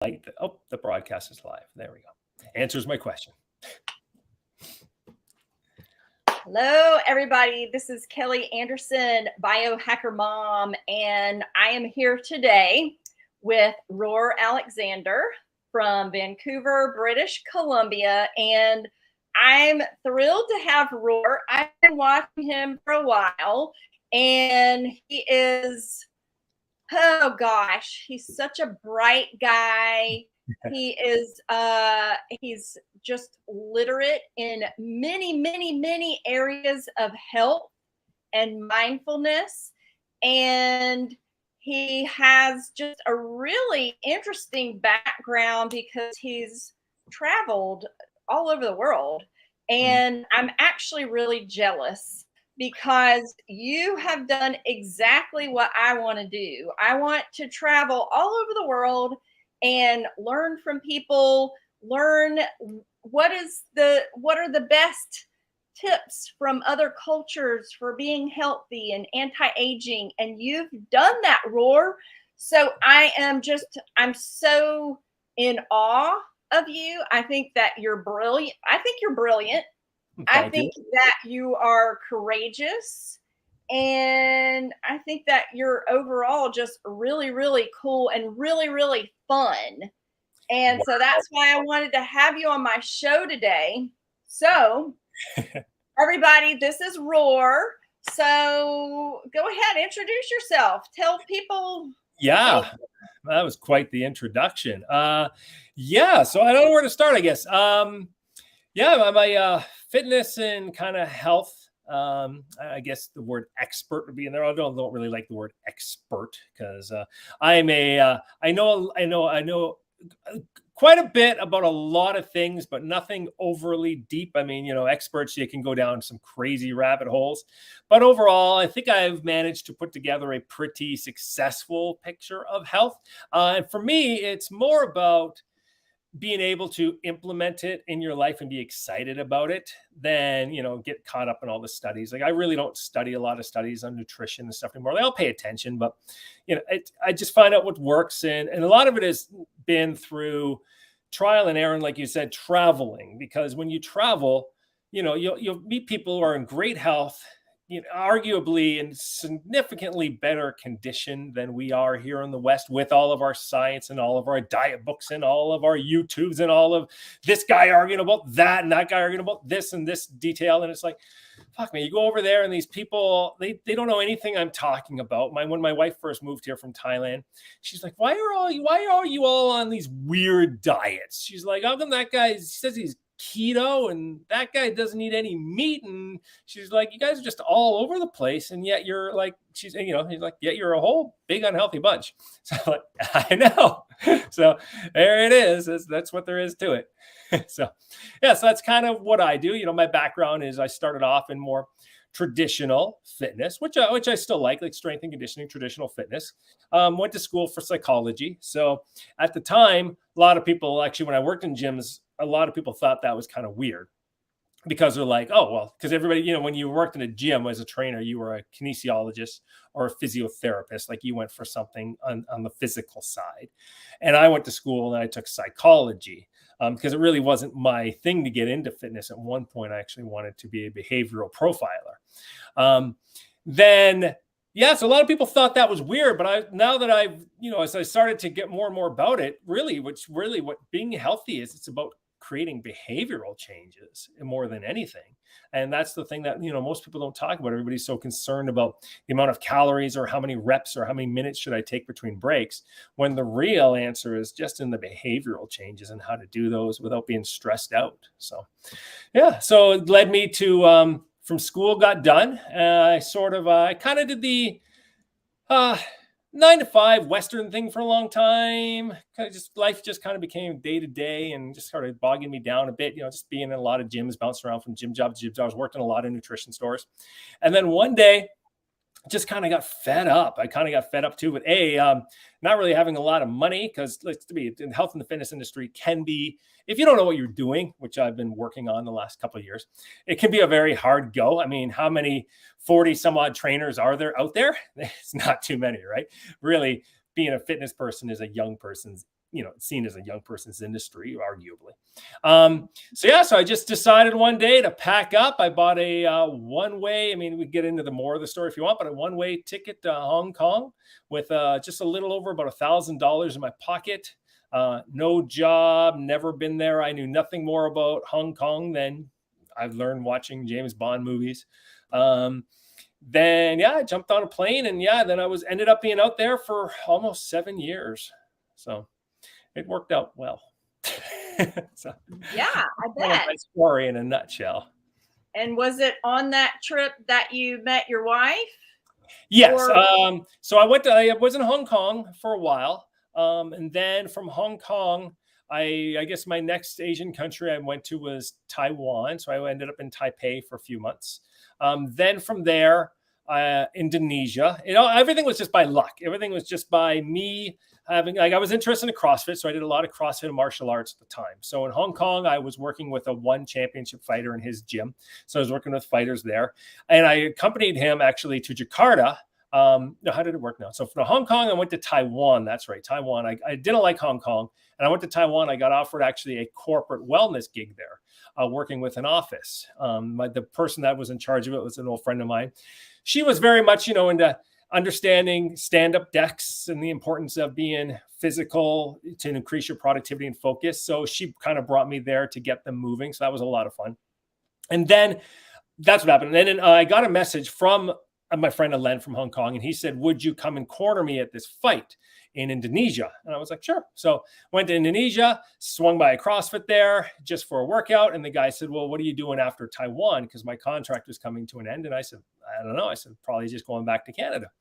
Like, the broadcast is live. There we go. Answers my question. Hello, everybody. This is Kelly Anderson, Biohacker Mom, and I am here today with Roar Alexander from Vancouver, British Columbia, and I'm thrilled to have Roar. I've been watching him for a while, and he is, oh gosh, he's such a bright guy. He's just literate in many areas of health and mindfulness, and he has just a really interesting background because he's traveled all over the world, and I'm actually really jealous because you have done exactly what I want to do. I want to travel all over the world and learn from people, learn what are the best tips from other cultures for being healthy and anti-aging, and you've done that, Roar. So I'm so in awe of you. I think that you're brilliant. I think that you are courageous, and I think that you're overall just really cool and really fun. And so that's why I wanted to have you on my show today. So everybody, this is Roar. So go ahead, introduce yourself. Tell people. Yeah, that was quite the introduction. So I don't know where to start, I guess. My fitness and kind of health. I guess the word expert would be in there. I don't really like the word expert because I know quite a bit about a lot of things, but nothing overly deep. I mean, experts, you can go down some crazy rabbit holes, but overall, I think I've managed to put together a pretty successful picture of health. And for me, it's more about being able to implement it in your life and be excited about it than, get caught up in all the studies. Like, I really don't study a lot of studies on nutrition and stuff anymore. Like, I'll pay attention, but, I just find out what works. And a lot of it has been through trial and error. And like you said, traveling, because when you travel, you'll meet people who are in great health, arguably in significantly better condition than we are here in the West, with all of our science and all of our diet books and all of our YouTubes and all of this guy arguing about that and that guy arguing about this and this detail. And it's like, fuck me, you go over there and these people, they don't know anything I'm talking about. When my wife first moved here from Thailand, she's like, why are you all on these weird diets? She's like, how come that guy says he's keto and that guy doesn't eat any meat? And she's like, you guys are just all over the place, and yet you're like, he's like, yet you're a whole big unhealthy bunch. So I'm like, I know. So there it is. That's what there is to it. So that's kind of what I do. My background is I started off in more traditional fitness, which I still like strength and conditioning, traditional fitness. Went to school for psychology. So at the time, a lot of people, actually, when I worked in gyms, a lot of people thought that was kind of weird, because they're like, oh, well, because everybody, when you worked in a gym as a trainer, you were a kinesiologist or a physiotherapist. Like, you went for something on the physical side. And I went to school and I took psychology because it really wasn't my thing to get into fitness. At one point, I actually wanted to be a behavioral profiler. So a lot of people thought that was weird, but now that I've, as I started to get more and more about it, what being healthy is, it's about creating behavioral changes more than anything. And that's the thing that, most people don't talk about. Everybody's so concerned about the amount of calories or how many reps or how many minutes should I take between breaks, when the real answer is just in the behavioral changes and how to do those without being stressed out. So it led me to, from school, got done. I kind of did the 9 to 5 Western thing for a long time. Life just kind of became day to day and just started bogging me down a bit, just being in a lot of gyms, bouncing around from gym job to gym job. I was working a lot in nutrition stores. And then one day, just kind of got fed up. I kind of got fed up too with not really having a lot of money, because to be in health and the fitness industry can be, if you don't know what you're doing, which I've been working on the last couple of years, it can be a very hard go. I mean, how many 40 some odd trainers are there out there? It's not too many, right? Really, being a fitness person is a young person's seen as a young person's industry, arguably. So I just decided one day to pack up. I bought a one-way. I mean, we get into the more of the story if you want, but a one-way ticket to Hong Kong with just a little over about $1,000 in my pocket. No job, never been there. I knew nothing more about Hong Kong than I've learned watching James Bond movies. Then I jumped on a plane, and then I ended up being out there for almost 7 years. So it worked out well. So, I bet. My story in a nutshell. And was it on that trip that you met your wife? Yes. So I was in Hong Kong for a while. And then from Hong Kong, I guess my next Asian country I went to was Taiwan. So I ended up in Taipei for a few months. Then from there, Indonesia. Everything was just by luck. Everything was just by me I was interested in CrossFit, so I did a lot of CrossFit and martial arts at the time. So in Hong Kong, I was working with a one championship fighter in his gym. So I was working with fighters there, and I accompanied him actually to Jakarta. How did it work now? So from Hong Kong, I went to Taiwan. That's right, Taiwan. I didn't like Hong Kong, and I went to Taiwan. I got offered actually a corporate wellness gig there, working with an office. The person that was in charge of it was an old friend of mine. She was very much, into understanding stand-up decks and the importance of being physical to increase your productivity and focus. So she kind of brought me there to get them moving. So that was a lot of fun. And then that's what happened. And then I got a message from my friend Alen from Hong Kong, and he said, would you come and corner me at this fight in Indonesia? And I was like, sure. So went to Indonesia, swung by a CrossFit there just for a workout. And the guy said, well, what are you doing after Taiwan? Because my contract was coming to an end. And I said, I don't know. I said, probably just going back to Canada.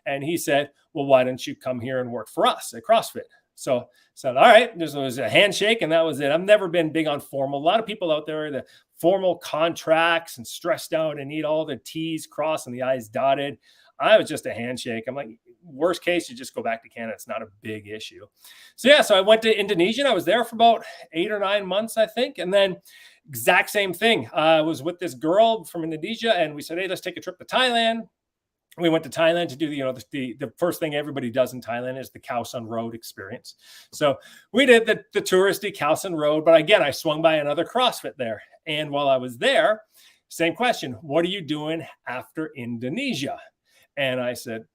And he said, well, why don't you come here and work for us at CrossFit? So I said, all right, there was a handshake, and that was it. I've never been big on formal. A lot of people out there, the formal contracts and stressed out and need all the T's crossed and the I's dotted. I was just a handshake. I'm like, worst case, you just go back to Canada. It's not a big issue. So I went to Indonesia, and I was there for about 8 or 9 months, I think. And then exact same thing. I was with this girl from Indonesia, and we said, hey, let's take a trip to Thailand. We went to Thailand to do the first thing everybody does in Thailand is the Khao San Road experience. So we did the touristy Khao San Road, but again, I swung by another CrossFit there. And while I was there, same question, what are you doing after Indonesia? And I said,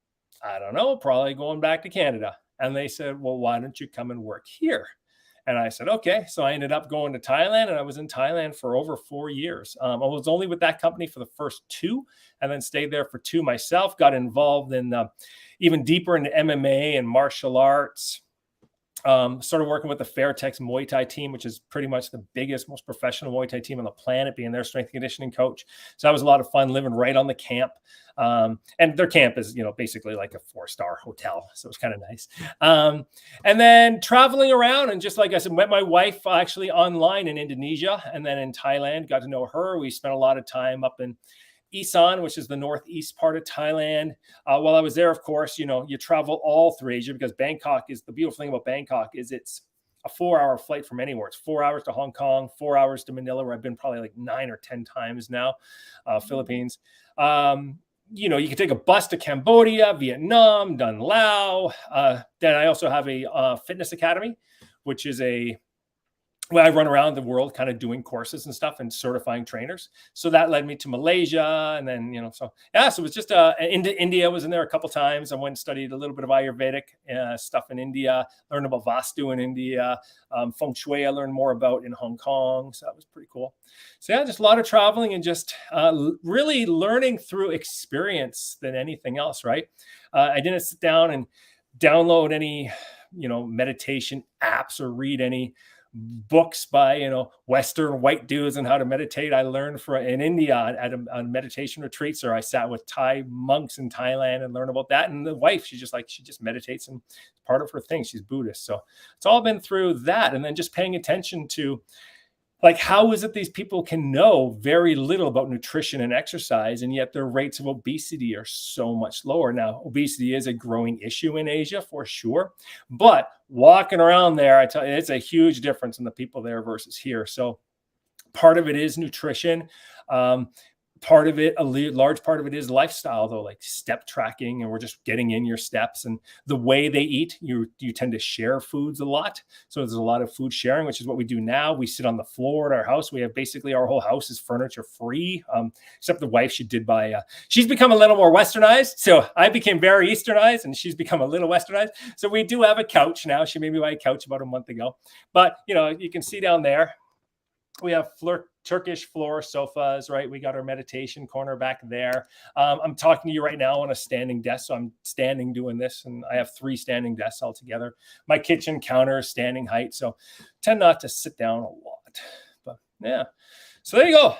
I don't know, probably going back to Canada. And they said, well, why don't you come and work here? And I said, okay. So I ended up going to Thailand, and I was in Thailand for over 4 years. I was only with that company for the first 2, and then stayed there for 2 myself, got involved in even deeper into MMA and martial arts. Started working with the Fairtex Muay Thai team, which is pretty much the biggest, most professional Muay Thai team on the planet, being their strength and conditioning coach. So that was a lot of fun living right on the camp. And their camp is, basically like a 4-star hotel. So it was kind of nice. And then traveling around, and just like I said, met my wife actually online in Indonesia, and then in Thailand, got to know her. We spent a lot of time up in Isan, which is the northeast part of Thailand. While I was there, of course, you travel all through Asia, because Bangkok is the beautiful thing about Bangkok is it's a 4-hour flight from anywhere. It's 4 hours to Hong Kong, 4 hours to Manila, where I've been probably like 9 or 10 times now, Philippines. You can take a bus to Cambodia, Vietnam, Dun Lao. Then I also have a fitness academy, which is I run around the world kind of doing courses and stuff and certifying trainers. So that led me to Malaysia. And then, so it was just into India. I was in there a couple of times. I went and studied a little bit of Ayurvedic stuff in India, learned about Vastu in India, Feng Shui I learned more about in Hong Kong. So that was pretty cool. So just a lot of traveling and just really learning through experience than anything else, right? I didn't sit down and download any, meditation apps or read any books by Western white dudes on how to meditate. I learned in India on meditation retreats, or I sat with Thai monks in Thailand and learned about that. And the wife, she just meditates, and it's part of her thing. She's Buddhist, so it's all been through that. And then just paying attention to how is it these people can know very little about nutrition and exercise, and yet their rates of obesity are so much lower. Now, obesity is a growing issue in Asia for sure, but walking around there, I tell you, it's a huge difference in the people there versus here. So part of it is nutrition. part of it, a large part of it is lifestyle, though, like step tracking, and we're just getting in your steps and the way they eat. You tend to share foods a lot. So there's a lot of food sharing, which is what we do now. We sit on the floor at our house. We have basically our whole house is furniture free, except the wife, she's become a little more westernized. So I became very Easternized and she's become a little westernized. So we do have a couch now. She made me buy a couch about a month ago. But, you can see down there, we have Turkish floor sofas, right? We got our meditation corner back there. I'm talking to you right now on a standing desk. So I'm standing doing this, and I have 3 standing desks altogether. My kitchen counter is standing height. So tend not to sit down a lot. But yeah. So there you go.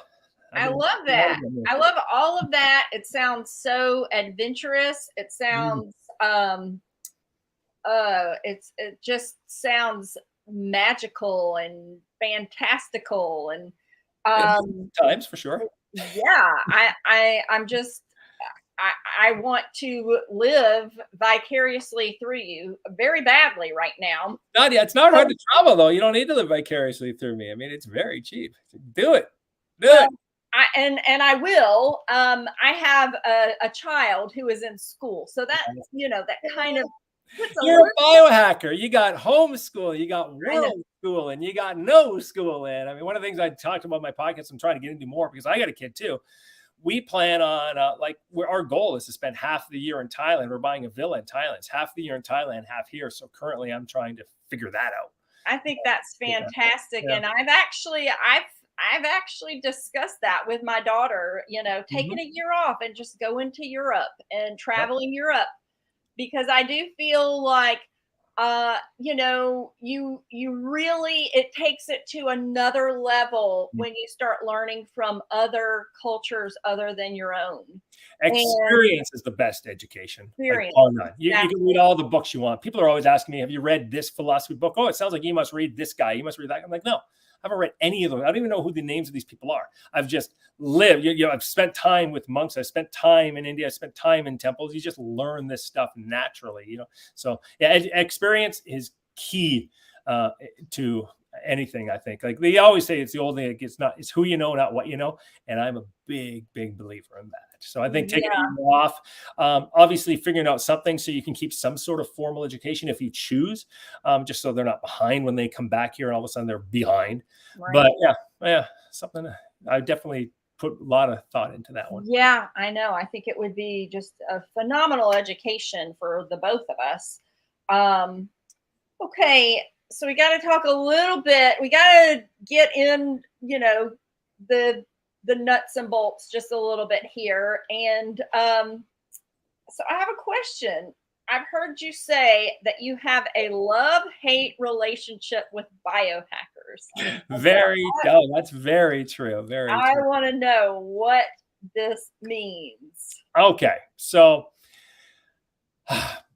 I love that. I love all of that. It sounds so adventurous. It sounds it just sounds magical and fantastical, and times for sure. Yeah, I want to live vicariously through you very badly right now. Nadia, it's not hard to travel, though. You don't need to live vicariously through me. I mean, it's very cheap. Do it. Do it. I will. I have a child who is in school, so that that kind of. You're a biohacker. You got homeschool, you got world school, and you got no school in. I mean, one of the things I talked about in my podcast, I'm trying to get into more because I got a kid too. We plan on our goal is to spend half the year in Thailand. We're buying a villa in Thailand. It's half the year in Thailand, half here. So currently I'm trying to figure that out. I think that's fantastic. Yeah. And I've actually discussed that with my daughter, taking a year off and just going to Europe and traveling Europe. Because I do feel like, you really, it takes it to another level when you start learning from other cultures other than your own. Experience is the best education. Experience. You can read all the books you want. People are always asking me, have you read this philosophy book? Oh, it sounds like you must read this guy. You must read that. I'm like, no. I haven't read any of them. I don't even know who the names of these people are. I've just lived. I've spent time with monks. I spent time in India. I spent time in temples. You just learn this stuff naturally, So yeah, experience is key to anything. I think, like they always say, it's the old thing. It's who you know, not what you know. And I'm a big believer in that. So I think taking it off, obviously figuring out something so you can keep some sort of formal education if you choose, just so they're not behind when they come back here and all of a sudden they're behind. Right. But yeah, something I definitely put a lot of thought into that one. Yeah, I know. I think it would be just a phenomenal education for the both of us. Okay, so we got to talk a little bit. We got to get in, the nuts and bolts just a little bit here. And so I have a question. I've heard you say that you have a love-hate relationship with biohackers. That's very true. I want to know what this means. Okay, so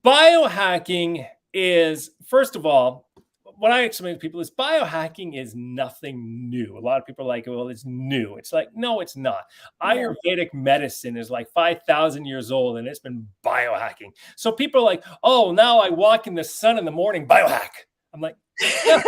biohacking is, first of all, what I explain to people is biohacking is nothing new. A lot of people are like, well, it's new. It's like, no, it's not. Ayurvedic medicine is like 5,000 years old and it's been biohacking. So people are like, oh, now I walk in the sun in the morning, biohack. I'm like, no.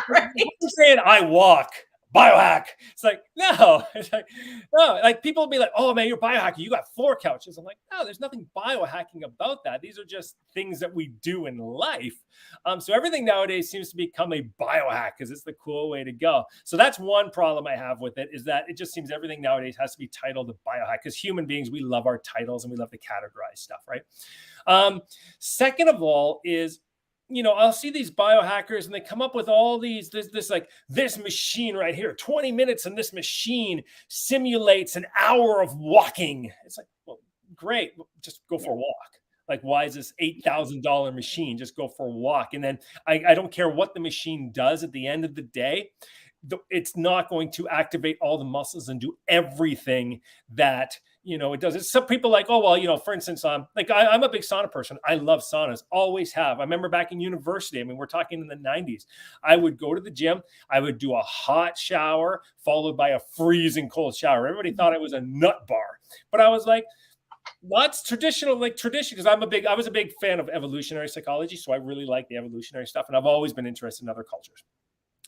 Right. I'm saying I walk. Biohack. It's like, no. It's like, no. Like people will be like, oh man, you're biohacking. You got floor couches. I'm like, no, there's nothing biohacking about that. These are just things that we do in life. So everything nowadays seems to become a biohack because it's the cool way to go. So that's one problem I have with it, is that it just seems everything nowadays has to be titled a biohack, because human beings, we love our titles and we love to categorize stuff, right? Second of all is, I'll see these biohackers and they come up with all these, this machine right here, 20 minutes and this machine simulates an hour of walking. It's like, well, great. Just go for a walk. Like, why is this $8,000 machine? Just go for a walk. And then I don't care what the machine does at the end of the day. It's not going to activate all the muscles and do everything that, it does. It's some people like, oh, well, for instance, I'm a big sauna person. I love saunas, always have. I remember back in university, I mean, we're talking in the 90s, I would go to the gym. I would do a hot shower followed by a freezing cold shower. Everybody thought I was a nut bar, but I was like, that's traditional, because I was a big fan of evolutionary psychology. So I really like the evolutionary stuff. And I've always been interested in other cultures.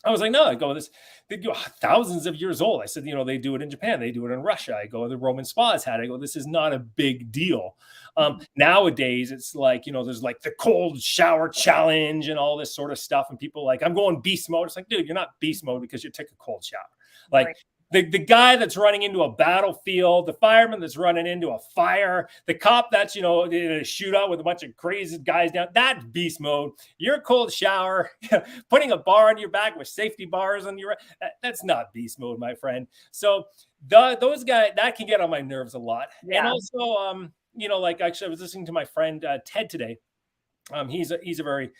I was like, no, I go, this, they go thousands of years old. I said, they do it in Japan. They do it in Russia. I go, the Roman spas had it. I go, this is not a big deal. Nowadays, it's like, there's like the cold shower challenge and all this sort of stuff. And people like, I'm going beast mode. It's like, dude, you're not beast mode because you took a cold shower. Like, Right. the guy that's running into a battlefield, the fireman that's running into a fire, the cop that's, in a shootout with a bunch of crazy guys down, that's beast mode. Your cold shower, putting a bar on your back with safety bars on your, that's not beast mode, my friend. So those guys, that can get on my nerves a lot. Yeah. And also, like actually I was listening to my friend Ted today. He's a very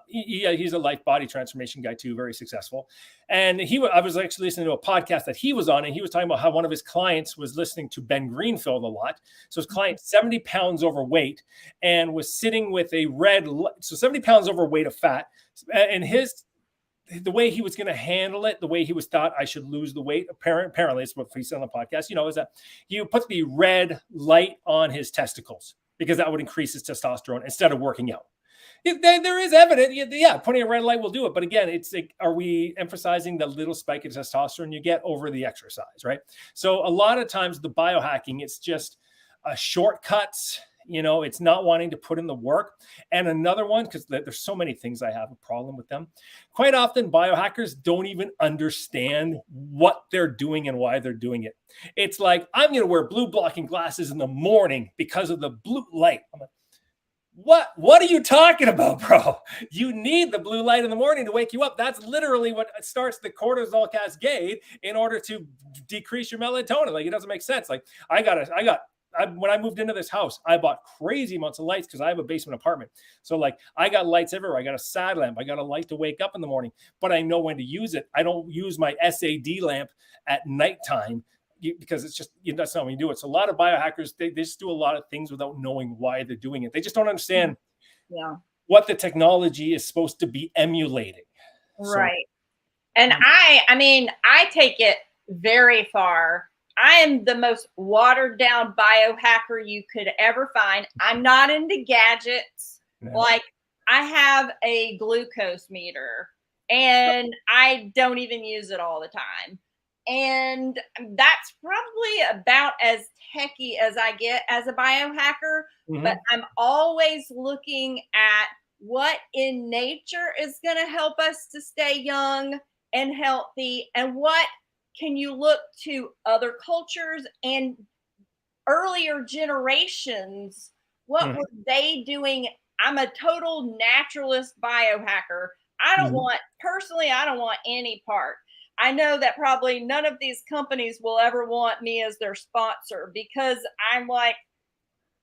he's a life body transformation guy too, very successful. And I was actually listening to a podcast that he was on, and he was talking about how one of his clients was listening to Ben Greenfield a lot. So his client, 70 pounds overweight, and was sitting with a so 70 pounds overweight of fat, and the way he was going to handle it, the way he was thought I should lose the weight, apparently it's what he said on the podcast, is that you put the red light on his testicles because that would increase his testosterone instead of working out. There is evidence, putting a red light will do it. But again, it's like, are we emphasizing the little spike of testosterone you get over the exercise, right? So a lot of times the biohacking, it's just shortcuts. It's not wanting to put in the work. And another one, because there's so many things I have a problem with them. Quite often, biohackers don't even understand what they're doing and why they're doing it. It's like, I'm going to wear blue blocking glasses in the morning because of the blue light. I'm like, what are you talking about, bro? You need the blue light in the morning to wake you up. That's literally what starts the cortisol cascade in order to decrease your melatonin. Like, it doesn't make sense. Like, when I moved into this house, I bought crazy amounts of lights because I have a basement apartment. So like, I got lights everywhere. I got a side lamp. I got a light to wake up in the morning, but I know when to use it. I don't use my SAD lamp at nighttime because it's just, that's not when you do it. So a lot of biohackers, they just do a lot of things without knowing why they're doing it. They just don't understand what the technology is supposed to be emulating. Right. So, and I take it very far. I am the most watered down biohacker you could ever find. I'm not into gadgets. No. Like, I have a glucose meter and I don't even use it all the time. And that's probably about as techie as I get as a biohacker. Mm-hmm. But I'm always looking at what in nature is going to help us to stay young and healthy, and what can you look to other cultures and earlier generations? What were they doing? I'm a total naturalist biohacker. I don't want any part. I know that probably none of these companies will ever want me as their sponsor because I'm like,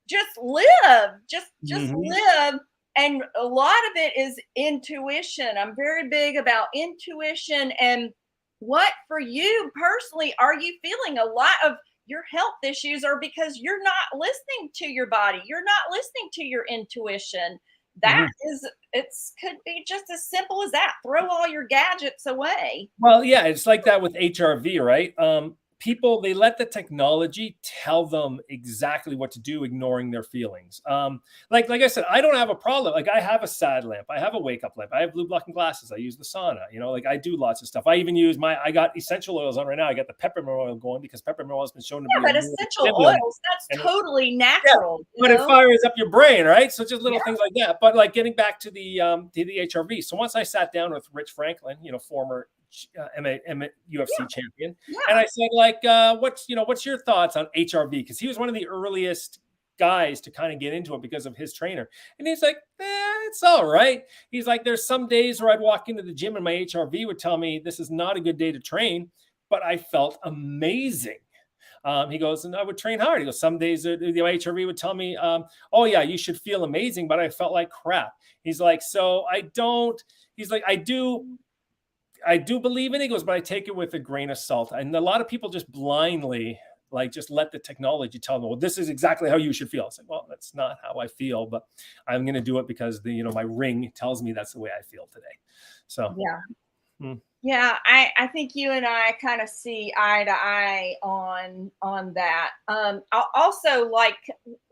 just live, just live. And a lot of it is intuition. I'm very big about intuition. And what for you personally, are you feeling a lot of your health issues are because you're not listening to your body. You're not listening to your intuition. That could be just as simple as that. Throw all your gadgets away. Well, yeah, it's like that with HRV, right? People, they let the technology tell them exactly what to do, ignoring their feelings. Like I said, I don't have a problem. Like, I have a side lamp. I have a wake up lamp. I have blue blocking glasses. I use the sauna, like I do lots of stuff. I even use I got essential oils on right now. I got the peppermint oil going because peppermint oil has been shown to be. But essential oils, that's totally natural. Yeah, but it fires up your brain, right? So just little things like that. But like, getting back to the HRV. So once I sat down with Rich Franklin, former UFC champion, and I said, like, what's your thoughts on HRV? Because he was one of the earliest guys to kind of get into it because of his trainer. And he's like, it's all right. He's like, there's some days where I'd walk into the gym and my HRV would tell me this is not a good day to train, but I felt amazing. He goes, and I would train hard. He goes, some days the HRV would tell me, oh yeah, you should feel amazing, but I felt like crap. He's like, so he's like, I do believe in it. He goes, but I take it with a grain of salt. And a lot of people just blindly, like, just let the technology tell them, well, this is exactly how you should feel. It's like, well, that's not how I feel, but I'm going to do it because my ring tells me that's the way I feel today. So, yeah. Yeah, I think you and I kind of see eye to eye on that. Also, like,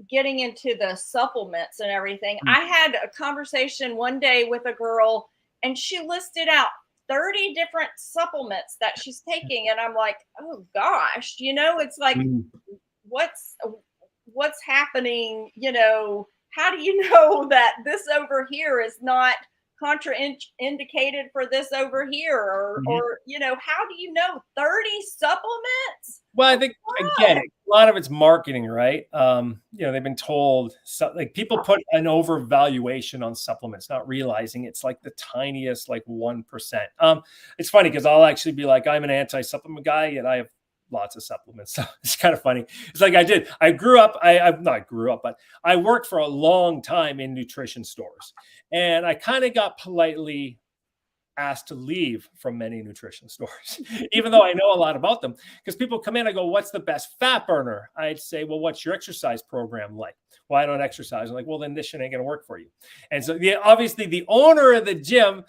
getting into the supplements and everything. I had a conversation one day with a girl, and she listed out 30 different supplements that she's taking. And I'm like, oh gosh, it's like, what's happening? How do you know that this over here is not contraindicated for this over here? Or how do you know 30 supplements? Well, I think again, a lot of it's marketing, right? They've been told, like, people put an overvaluation on supplements, not realizing it's like the tiniest, like 1%. It's funny because I'll actually be like, I'm an anti-supplement guy, and I have lots of supplements. So it's kind of funny. It's like I grew up, but I worked for a long time in nutrition stores, and I kind of got politely asked to leave from many nutrition stores, even though I know a lot about them, because people come in, I go, what's the best fat burner? I'd say, well, what's your exercise program like? Well, I don't exercise. I'm like, well, then this shit ain't going to work for you. And so obviously the owner of the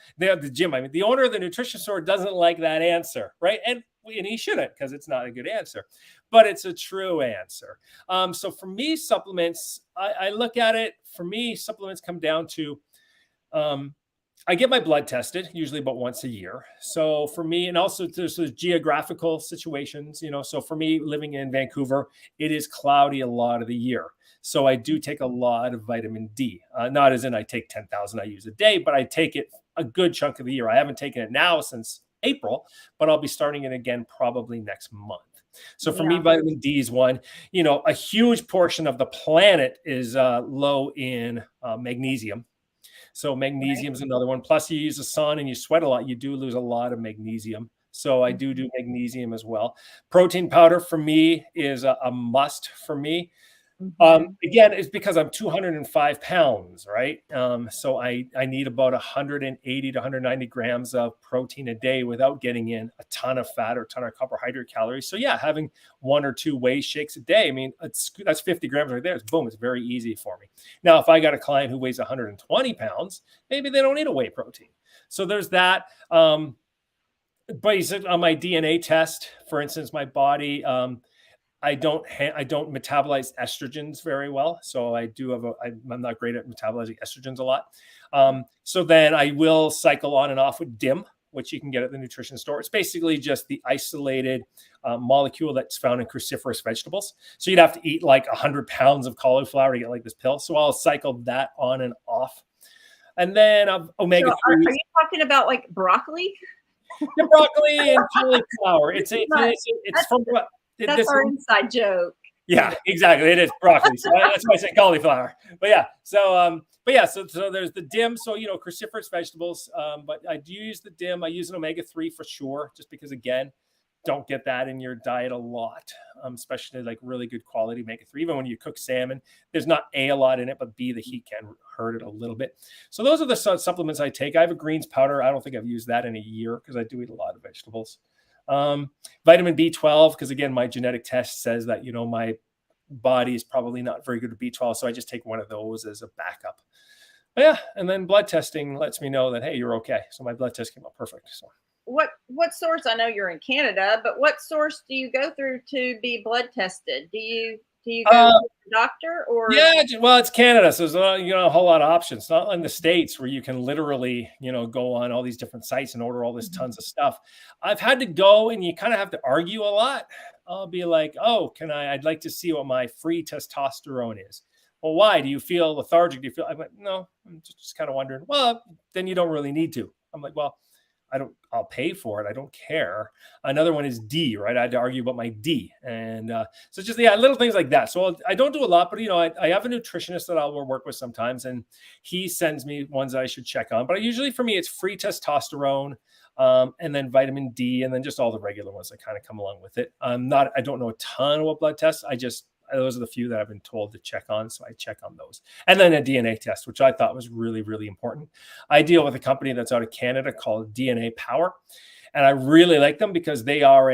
owner of the nutrition store doesn't like that answer. Right. And he shouldn't, because it's not a good answer, but it's a true answer. So for me, supplements, I look at it, for me, supplements come down to, I get my blood tested usually about once a year. So for me, and also there's geographical situations, so for me, living in Vancouver, it is cloudy a lot of the year. So I do take a lot of vitamin D, not as in I take 10,000 IUs a day, but I take it a good chunk of the year. I haven't taken it now since April, but I'll be starting it again probably next month. So for me, vitamin D is one. A huge portion of the planet is low in magnesium. So magnesium is another one. Plus, you use the sun and you sweat a lot, you do lose a lot of magnesium. So I do magnesium as well. Protein powder for me is a must for me. Again, it's because I'm 205 pounds, right? So I need about 180 to 190 grams of protein a day without getting in a ton of fat or a ton of carbohydrate calories. So yeah, having 1 or 2 whey shakes a day, I mean, that's 50 grams right there. It's very easy for me. Now, if I got a client who weighs 120 pounds, maybe they don't need a whey protein. So there's that. Basic on my DNA test, for instance, my body, I don't metabolize estrogens very well. So I do have I'm not great at metabolizing estrogens a lot. So then I will cycle on and off with DIM, which you can get at the nutrition store. It's basically just the isolated molecule that's found in cruciferous vegetables. So you'd have to eat like 100 pounds of cauliflower to get like this pill. So I'll cycle that on and off. And then omega-3. So are you talking about like broccoli? The broccoli and cauliflower. It's from what? That's our inside joke. Yeah, exactly. It is broccoli. So that's why I say cauliflower. But yeah, so there's the DIM. So cruciferous vegetables. But I do use the DIM. I use an omega-3 for sure, just because again, don't get that in your diet a lot, especially like really good quality omega-3. Even when you cook salmon, there's not A, a lot in it, but B, the heat can hurt it a little bit. So those are the supplements I take. I have a greens powder. I don't think I've used that in a year because I do eat a lot of vegetables. Vitamin B12, because again, my genetic test says that, my body is probably not very good at B12. So I just take one of those as a backup. But yeah. And then blood testing lets me know that, hey, you're okay. So my blood test came out perfect. So what source? I know you're in Canada, but what source do you go through to be blood tested? Do you go to the doctor or? Yeah, well, it's Canada, so there's a whole lot of options. Not in the States where you can literally go on all these different sites and order all this tons of stuff. I've had to go, and you kind of have to argue a lot. I'll be like, oh, I'd like to see what my free testosterone is. Well, why? Do you feel lethargic? Do you feel? I'm like, no, I'm just kind of wondering. Well, then you don't really need to. I'm like, well, I'll pay for it. I don't care. Another one is D, right? I had to argue about my D. And so just, little things like that. So I don't do a lot, but, I have a nutritionist that I'll work with sometimes, and he sends me ones that I should check on. But usually for me, it's free testosterone, and then vitamin D, and then just all the regular ones that kind of come along with it. I don't know a ton about blood tests. Those are the few that I've been told to check on. So I check on those. And then a DNA test, which I thought was really, really important. I deal with a company that's out of Canada called DNA Power. And I really like them because they are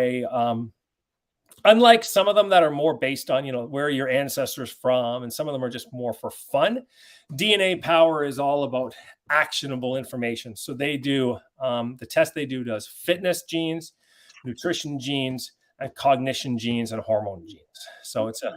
unlike some of them that are more based on, where your ancestors from, and some of them are just more for fun. DNA Power is all about actionable information. So they do, the test they do does fitness genes, nutrition genes, and cognition genes and hormone genes. So it's a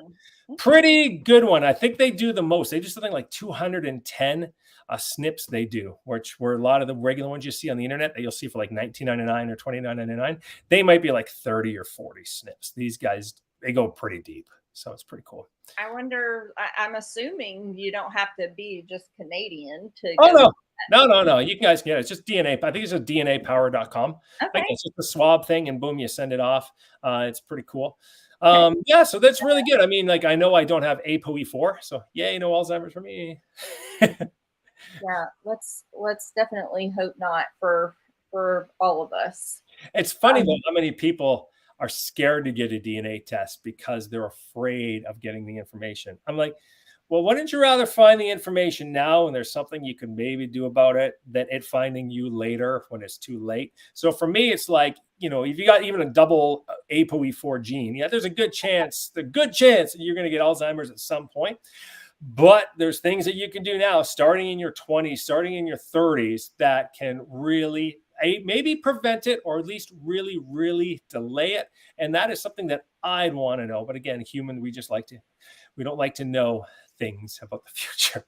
pretty good one. I think they do the most. They do something like 210 SNPs, they do, which were a lot of the regular ones you see on the internet that you'll see for like $19.99 or $29.99. They might be like 30 or 40 SNPs. These guys, they go pretty deep. So it's pretty cool. I wonder, I'm assuming you don't have to be just Canadian to Oh, go. no. You guys can get it. It's just DNA. I think it's just DNApower.com. Okay. Like it's just a swab thing and boom, you send it off. It's pretty cool. Yeah, so that's really good. I mean, like I know I don't have ApoE4, so yay, no Alzheimer's for me. Yeah, let's definitely hope not for all of us. It's funny though how many people are scared to get a DNA test because they're afraid of getting the information. I'm like, well, wouldn't you rather find the information now and there's something you can maybe do about it than it finding you later when it's too late? So for me, it's like, you know, if you got even a double ApoE4 gene, yeah, there's a good chance that you're going to get Alzheimer's at some point. But there's things that you can do now, starting in your 20s, starting in your 30s, that can really maybe prevent it or at least really, really delay it. And that is something that I'd want to know. But again, human, we don't like to know things about the future.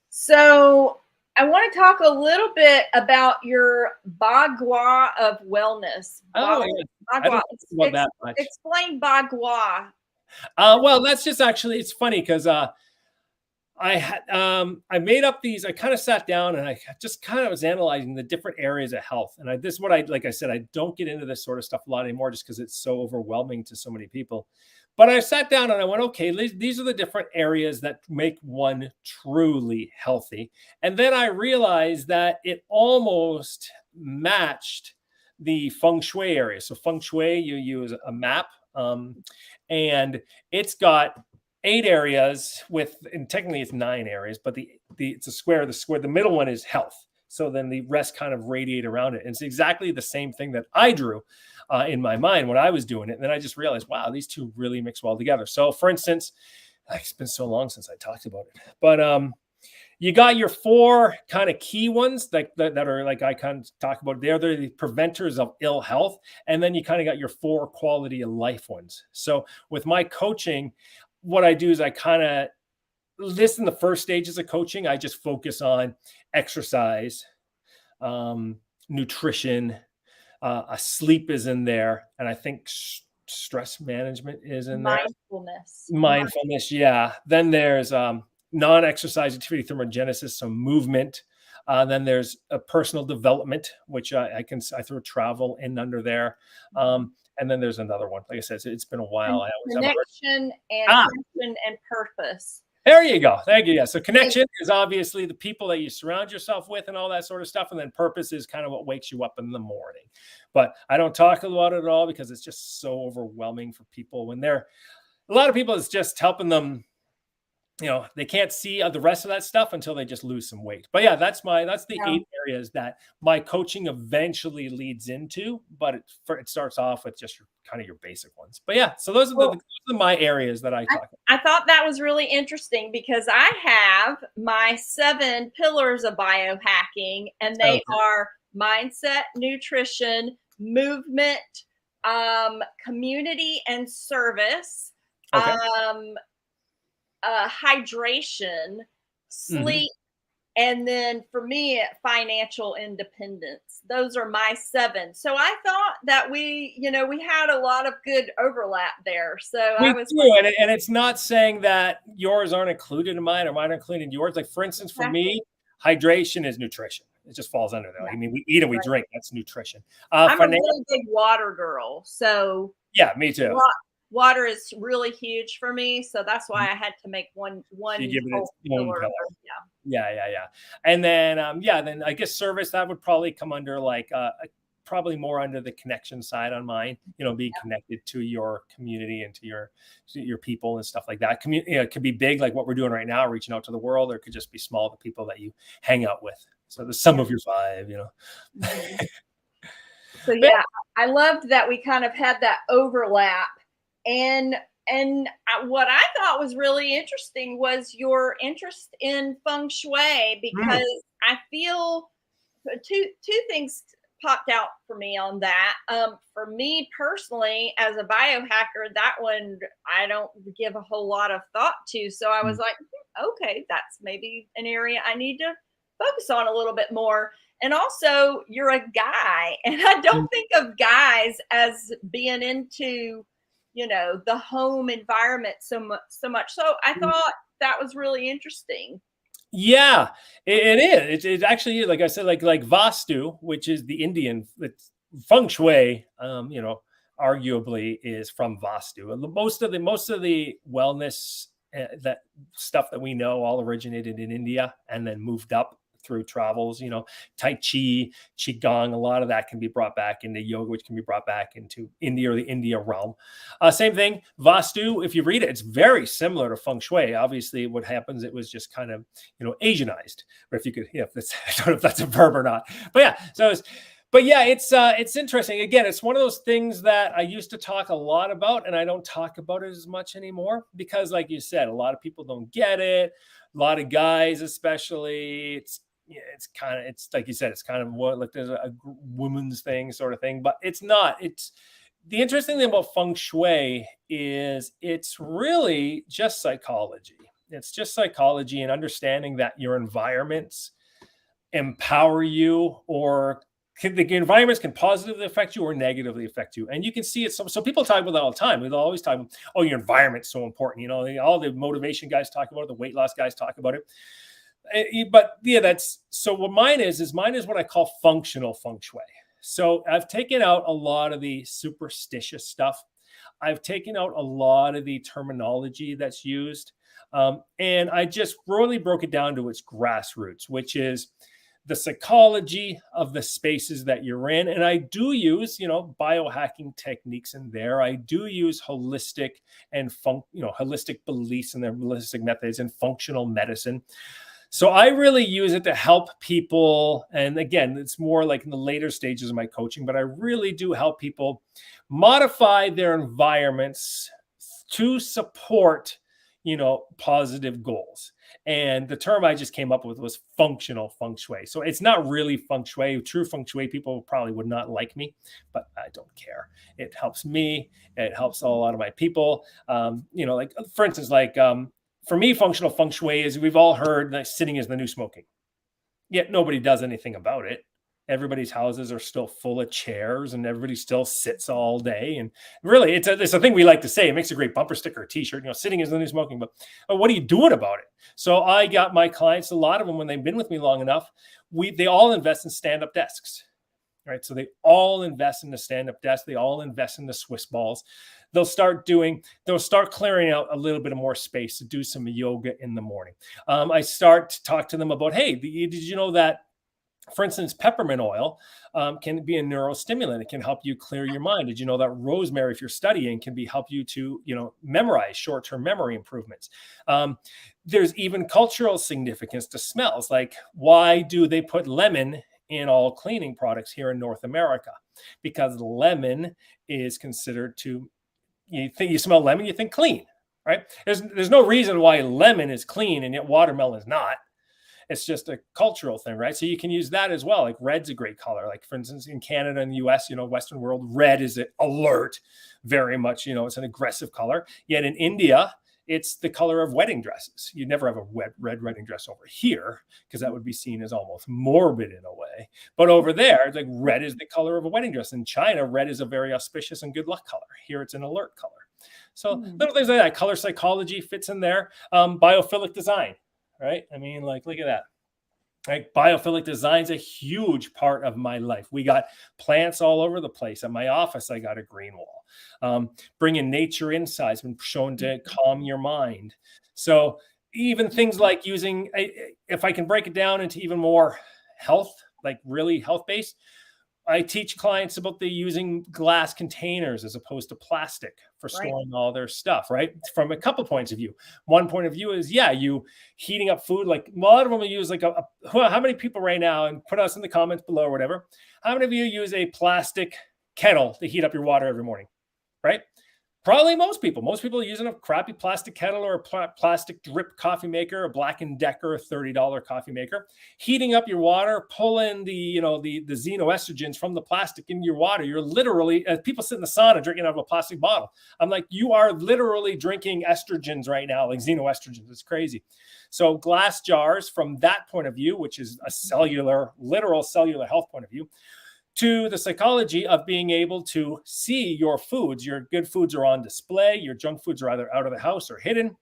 So I want to talk a little bit about your Bagua of wellness. Oh, yeah. I don't know about that much. Explain Bagua. Well, that's just actually, it's funny because I made up these, I kind of sat down and I just kind of was analyzing the different areas of health. And this is what like I said, I don't get into this sort of stuff a lot anymore just because it's so overwhelming to so many people. But I sat down and I went, okay, these are the different areas that make one truly healthy. And then I realized that it almost matched the feng shui area. So feng shui, you use a map, and it's got 8 areas and technically it's 9 areas, but it's a square. The middle one is health. So then the rest kind of radiate around it. And it's exactly the same thing that I drew in my mind when I was doing it. And then I just realized, wow, these two really mix well together. So for instance, it's been so long since I talked about it, but you got your 4 kind of key ones that are like I kind of talk about. They're the preventers of ill health. And then you kind of got your 4 quality of life ones. So with my coaching, what I do is I kind of listen the first stages of coaching. I just focus on exercise, nutrition, sleep is in there. And I think stress management is in there. Mindfulness. Yeah. Then there's non-exercise activity thermogenesis, so movement. Then there's a personal development, which I throw travel in under there. And then there's another one. Like I said, it's been a while. Connection and purpose. There you go. Thank you. Yeah. So connection is obviously the people that you surround yourself with and all that sort of stuff. And then purpose is kind of what wakes you up in the morning. But I don't talk about it at all because it's just so overwhelming for people when a lot of people, it's just helping them. You know, they can't see the rest of that stuff until they just lose some weight. But yeah, that's the 8 areas that my coaching eventually leads into. But it starts off with just your basic ones. But yeah, so those are my areas that I talk about. I thought that was really interesting because I have my 7 pillars of biohacking, and they are mindset, nutrition, movement, community and service. Okay. Hydration, sleep, and then for me, financial independence. Those are my 7. So I thought that we had a lot of good overlap there. So and it's not saying that yours aren't included in mine or mine are included in yours. Like for instance, for me, hydration is nutrition. It just falls under there. I mean, we eat and we drink. That's nutrition. I'm a really big water girl. So yeah, me too. Water is really huge for me, so that's why I had to make one. You give it its own color. Yeah. And then then I guess service that would probably come under like probably more under the connection side on mine. You know, being connected to your community and to your people and stuff like that. It could be big, like what we're doing right now, reaching out to the world, or it could just be small, the people that you hang out with. So the sum of your 5, you know. So yeah, I loved that we kind of had that overlap. And what I thought was really interesting was your interest in feng shui, because I feel two things popped out for me on that. For me personally, as a biohacker, that one I don't give a whole lot of thought to. So I was like, okay, that's maybe an area I need to focus on a little bit more. And also, you're a guy, and I don't think of guys as being into, the home environment so much. So I thought that was really interesting. Yeah, it is. It actually is. Like I said, like Vastu, which is the Indian feng shui. Arguably is from Vastu. Most of the wellness that stuff that we know all originated in India and then moved up through travels. Tai Chi, Qigong, a lot of that can be brought back into yoga, which can be brought back into India or the India realm. Same thing, Vastu, if you read it, it's very similar to feng shui. Obviously, what happens, it was just kind of, Asianized, or if you could, if that's, I don't know if that's a verb or not, but yeah, it's interesting. Again, it's one of those things that I used to talk a lot about, and I don't talk about it as much anymore because, like you said, a lot of people don't get it. A lot of guys, especially, it's like you said, it's kind of what like there's a woman's thing sort of thing, but it's not. It's the interesting thing about feng shui is it's really just psychology. It's just psychology and understanding that your environments empower you, or the environments can positively affect you or negatively affect you. And you can see it. So people talk about that all the time. They'll always talk about, oh, your environment's so important. All the motivation guys talk about it, the weight loss guys talk about it. But yeah, what mine is what I call functional feng shui. So I've taken out a lot of the superstitious stuff. I've taken out a lot of the terminology that's used. And I just really broke it down to its grassroots, which is the psychology of the spaces that you're in. And I do use, biohacking techniques in there. I do use holistic and holistic beliefs and their holistic methods and functional medicine. So I really use it to help people. And again, it's more like in the later stages of my coaching, but I really do help people modify their environments to support, positive goals. And the term I just came up with was functional feng shui. So it's not really feng shui. True feng shui people probably would not like me, but I don't care. It helps me. It helps a lot of my people. Like for instance, for me, functional feng shui is, we've all heard that sitting is the new smoking. Yet nobody does anything about it. Everybody's houses are still full of chairs and everybody still sits all day. And really, it's a thing we like to say. It makes a great bumper sticker or t-shirt, sitting is the new smoking, but what are you doing about it? So I got my clients, a lot of them, when they've been with me long enough, they all invest in stand-up desks, right? So they all invest in the stand-up desk. They all invest in the Swiss balls. They'll start clearing out a little bit of more space to do some yoga in the morning. I start to talk to them about, hey, did you know that, for instance, peppermint oil can be a neurostimulant. It can help you clear your mind. Did you know that rosemary, if you're studying, can help you to, memorize, short-term memory improvements? There's even cultural significance to smells. Like, why do they put lemon in all cleaning products here in North America? Because lemon is considered to, you smell lemon, you think clean, right? There's no reason why lemon is clean and yet watermelon is not. It's just a cultural thing, right? So you can use that as well. Like red's a great color. Like for instance, in Canada and the US, Western world, red is alert, very much, it's an aggressive color. Yet in India, it's the color of wedding dresses. You'd never have a red wedding dress over here because that would be seen as almost morbid in a way. But over there, like red is the color of a wedding dress. In China, red is a very auspicious and good luck color. Here, it's an alert color. So little things like that. Color psychology fits in there. Biophilic design. Right? I mean, like, look at that. Like, biophilic design is a huge part of my life. We got plants all over the place. At my office, I got a green wall. Bringing nature inside has been shown to calm your mind. So even things like using, if I can break it down into even more health, like really health-based, I teach clients about using glass containers as opposed to plastic for storing all their stuff, right? From a couple points of view. One point of view is, you heating up food. Like a lot of them will use how many people right now, and put us in the comments below or whatever, how many of you use a plastic kettle to heat up your water every morning, right? Probably most people. Most people are using a crappy plastic kettle or a plastic drip coffee maker, a Black & Decker $30 coffee maker, heating up your water, pulling the xenoestrogens from the plastic into your water. You're literally, as people sit in the sauna drinking out of a plastic bottle. I'm like, you are literally drinking estrogens right now, like xenoestrogens. It's crazy. So glass jars, from that point of view, which is a literal cellular health point of view, to the psychology of being able to see your foods. Your good foods are on display. Your junk foods are either out of the house or hidden.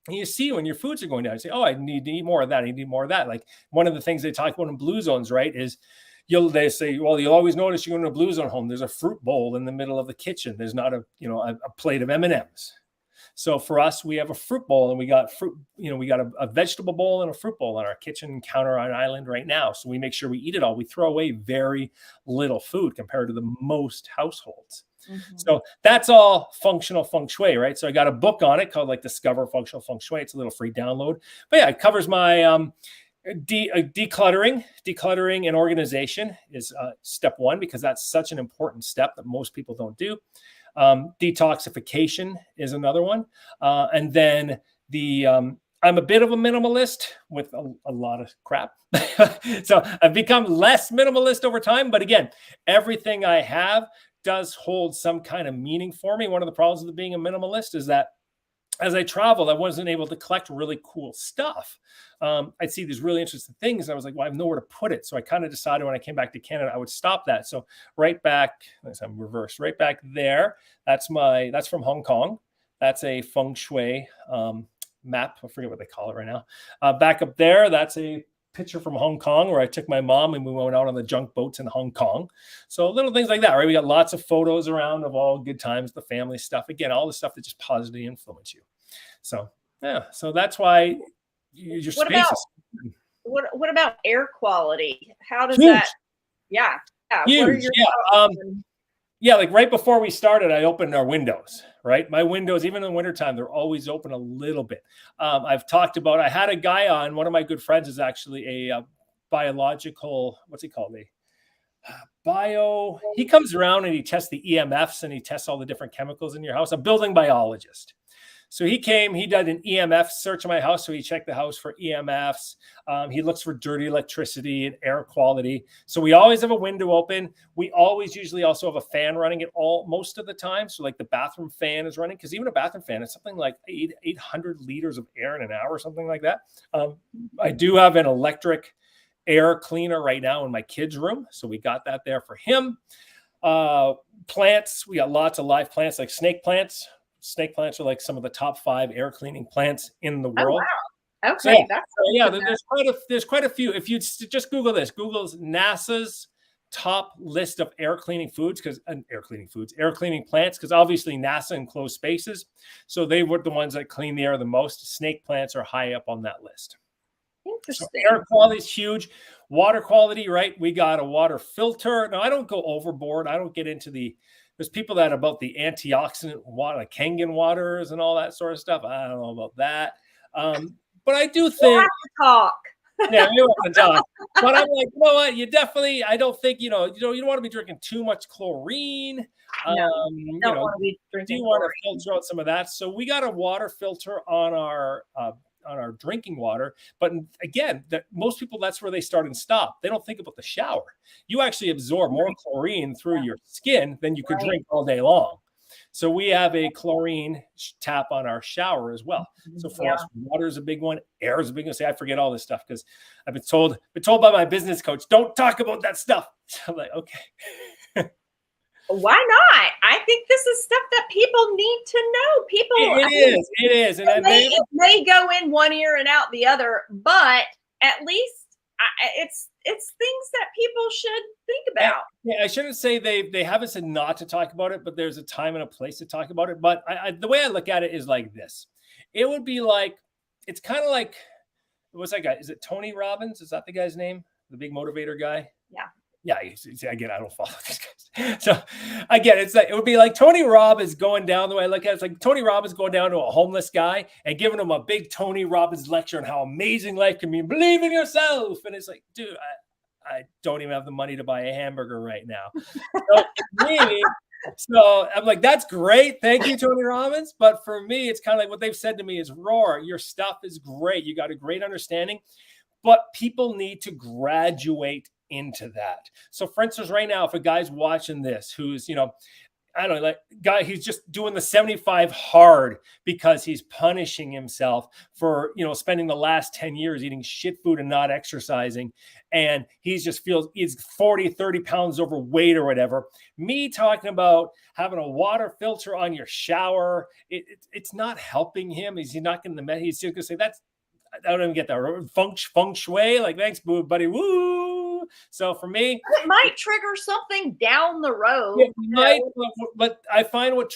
And you see when your foods are going down, you say, oh, I need to eat more of that. I need more of that. Like one of the things they talk about in blue zones, right, is they say, well, you'll always notice you're going to a blue zone home. There's a fruit bowl in the middle of the kitchen. There's not a plate of M&Ms. So for us, we have a fruit bowl, and we got fruit, we got a vegetable bowl and a fruit bowl on our kitchen counter on island right now. So we make sure we eat it all. We throw away very little food compared to the most households. Mm-hmm. So that's all functional feng shui, right? So I got a book on it called like Discover Functional Feng Shui. It's a little free download. But yeah, it covers my decluttering and organization is step one, because that's such an important step that most people don't do. Detoxification is another one. And then I'm a bit of a minimalist with a lot of crap. So I've become less minimalist over time. But again, everything I have does hold some kind of meaning for me. One of the problems with being a minimalist is that as I traveled, I wasn't able to collect really cool stuff. I'd see these really interesting things, and I was like, well, I have nowhere to put it. So I kind of decided when I came back to Canada, I would stop that. So right back, I'm reversed, right back there. That's from Hong Kong. That's a feng shui map. I forget what they call it right now. Back up there, that's a picture from Hong Kong where I took my mom and we went out on the junk boats in Hong Kong. So little things like that, right? We got lots of photos around of all good times, the family stuff. Again, all the stuff that just positively influence you. So yeah, so that's why your space is. What about air quality? How does huge. that? Yeah. Huge. What are your yeah, like right before we started, I opened our windows, right? My windows, even in the wintertime, they're always open a little bit. I've talked about, I had a guy on, one of my good friends is actually a biological, what's he called? He comes around and he tests the EMFs and he tests all the different chemicals in your house, a building biologist. So he came, he did an EMF search of my house. So he checked the house for EMFs. He looks for dirty electricity and air quality. So we always have a window open. We always usually also have a fan running it most of the time. So like the bathroom fan is running, because even a bathroom fan is something like 800 liters of air in an hour, something like that. I do have an electric air cleaner right now in my kid's room. So we got that there for him. Plants, we got lots of live plants like snake plants. Snake plants are like some of the top 5 air cleaning plants in the world. Oh, wow. Okay. So, there's quite a few. If you just Google this, Google's NASA's top list of air cleaning plants, because obviously NASA enclosed spaces. So they were the ones that clean the air the most. Snake plants are high up on that list. Interesting. So air quality is huge. Water quality, right? We got a water filter. Now, I don't go overboard. I don't get into there's people that about the antioxidant water, like Kangen waters and all that sort of stuff. I don't know about that. But I do think. We'll have to talk. Yeah, we want to talk. But I'm like, you know what? I don't think, you don't want to be drinking too much chlorine. No, you don't want to be drinking. You want to filter out some of that. So we got a water filter on our drinking water. But again, most people, that's where they start and stop. They don't think about the shower. You actually absorb more chlorine through your skin than you could drink all day long. So we have a chlorine tap on our shower as well. So for us, water is a big one. Air is a big one. I forget all this stuff because I've been told by my business coach, don't talk about that stuff. So I'm like, okay. Why not? I think this is stuff that people need to know. It is. And it may go in one ear and out the other, but at least it's things that people should think about. Yeah, I shouldn't say they haven't said not to talk about it, but there's a time and a place to talk about it. But the way I look at it is like this. It would be like, it's kind of like, what's that guy? Is it Tony Robbins? Is that the guy's name? The big motivator guy? Yeah. Yeah, again, I don't follow these guys. So again, it's like, it would be like Tony Robbins going down, the way I look at it, it's like Tony Robbins going down to a homeless guy and giving him a big Tony Robbins lecture on how amazing life can be. Believe in yourself. And it's like, dude, I don't even have the money to buy a hamburger right now. So me, So I'm like, that's great. Thank you, Tony Robbins. But for me, it's kind of like what they've said to me is, Roar, your stuff is great. You got a great understanding, but people need to graduate into that. So for instance, right now, if a guy's watching this who's, I don't know, like guy, he's just doing the 75 hard because he's punishing himself for, spending the last 10 years eating shit food and not exercising. And he's just feels he's 40, 30 pounds overweight or whatever. Me talking about having a water filter on your shower, it's not helping him. He's not going to, he's just going to say, I don't even get that. Feng shui, like, thanks, buddy. Woo. So for me, it might trigger something down the road. It might, but I find what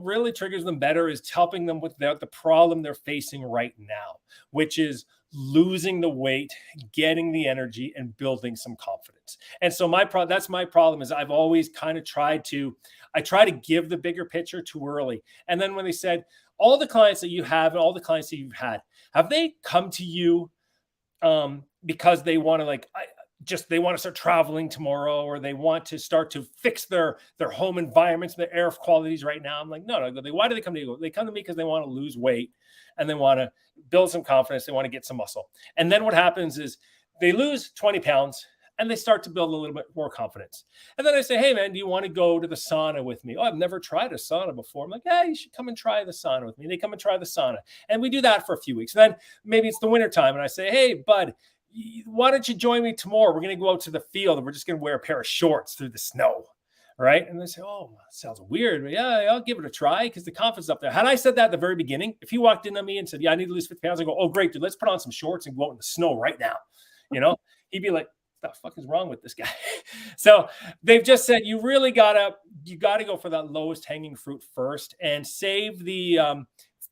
really triggers them better is helping them with the problem they're facing right now, which is losing the weight, getting the energy, and building some confidence. And so that's my problem is I've always kind of try to give the bigger picture too early. And then when they said, all the clients that you have and all the clients that you've had, have they come to you because they want to they want to start traveling tomorrow, or they want to start to fix their home environments, their air qualities right now? I'm like, no. Why do they come to you? They come to me because they want to lose weight and they want to build some confidence. They want to get some muscle. And then what happens is they lose 20 pounds and they start to build a little bit more confidence. And then I say, hey man, do you want to go to the sauna with me? Oh, I've never tried a sauna before. I'm like, yeah, you should come and try the sauna with me. They come and try the sauna. And we do that for a few weeks. And then maybe it's the winter time and I say, hey, bud, why don't you join me tomorrow? We're going to go out to the field and we're just going to wear a pair of shorts through the snow. Right. And they say, oh, that sounds weird. But yeah, I'll give it a try because the confidence is up there. Had I said that at the very beginning, if he walked in on me and said, yeah, I need to lose 50 pounds, I go, oh, great, dude, let's put on some shorts and go out in the snow right now. He'd be like, what the fuck is wrong with this guy? So they've just said, you gotta go for that lowest hanging fruit first and save the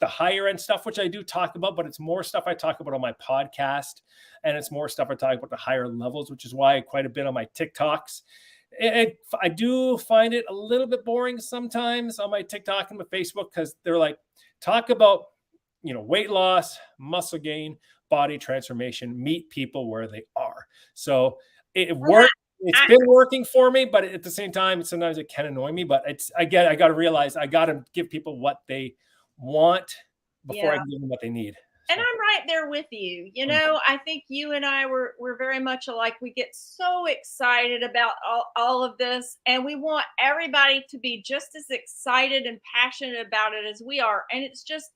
higher end stuff, which I do talk about, but it's more stuff I talk about on my podcast. And it's more stuff I talk about the higher levels, which is why quite a bit on my TikToks. I do find it a little bit boring sometimes on my TikTok and my Facebook because they're like, talk about, weight loss, muscle gain, body transformation, meet people where they are. So it works. It's been working for me, but at the same time, sometimes it can annoy me. But I got to realize I got to give people what they want before I can give them what they need. And I'm right there with you. I think you and I we're very much alike. We get so excited about all of this, and we want everybody to be just as excited and passionate about it as we are. And it's just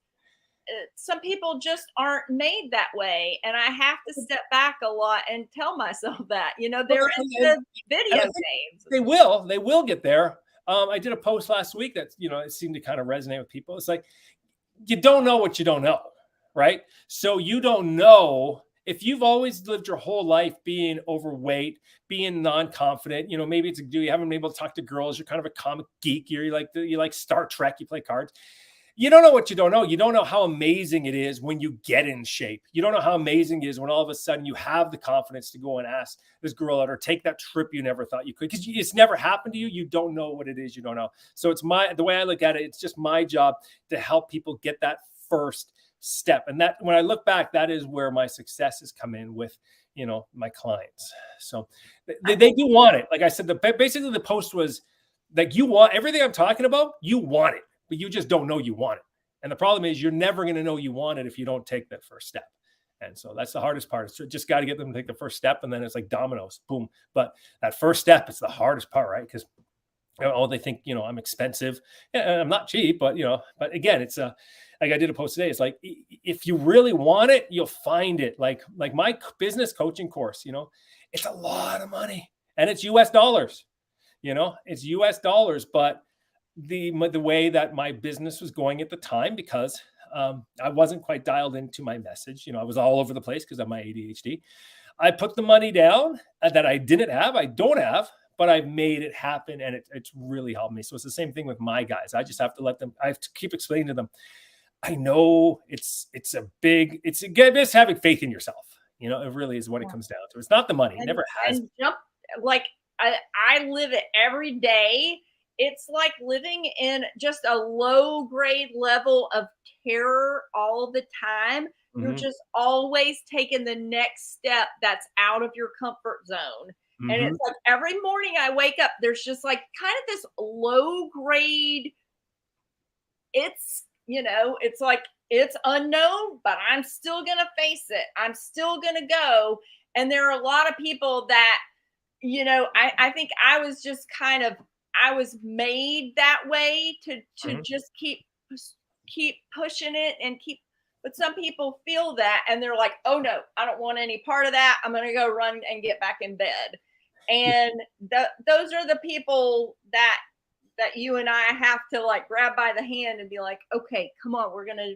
some people just aren't made that way. And I have to step back a lot and tell myself that, there is the video games. They will get there. I did a post last week that, it seemed to kind of resonate with people. It's like, you don't know what you don't know. Right. So you don't know if you've always lived your whole life being overweight, being non-confident, maybe you haven't been able to talk to girls. You're kind of a comic geek. You like Star Trek. You play cards. You don't know what you don't know. You don't know how amazing it is when you get in shape. You don't know how amazing it is when all of a sudden you have the confidence to go and ask this girl out or take that trip you never thought you could, because it's never happened to you. You don't know what it is. You don't know. So the way I look at it, it's just my job to help people get that first step. And that, when I look back, that is where my successes come in with, my clients. So they do want it. Like I said, basically the post was like, you want everything I'm talking about, you want it, but you just don't know you want it. And the problem is you're never going to know you want it if you don't take that first step. And so that's the hardest part. It's just got to get them to take the first step, and then it's like dominoes, boom. But that first step, it's the hardest part, right? Because they think, I'm expensive. Yeah, I'm not cheap, but but again, it's like I did a post today. It's like, if you really want it, you'll find it. Like my business coaching course, it's a lot of money, and it's US dollars, it's US dollars. But the way that my business was going at the time, because I wasn't quite dialed into my message, I was all over the place because of my ADHD. I put the money down that I don't have, but I've made it happen, and it's really helped me. So it's the same thing with my guys. I just have to I have to keep explaining to them. I know it's just having faith in yourself. It really is what it comes down to. It's not the money. It never has. And I live it every day. It's like living in just a low grade level of terror all the time. You're just always taking the next step that's out of your comfort zone. And Mm-hmm. it's like every morning I wake up, there's just like kind of this low grade, it's, it's like it's unknown, but I'm still going to face it. I'm still going to go. And there are a lot of people that, I think I was just I was made that way to Mm-hmm. just keep pushing it and but some people feel that and they're like, oh no, I don't want any part of that. I'm going to go run and get back in bed. And those are the people that you and I have to like grab by the hand and be like, okay, come on, we're gonna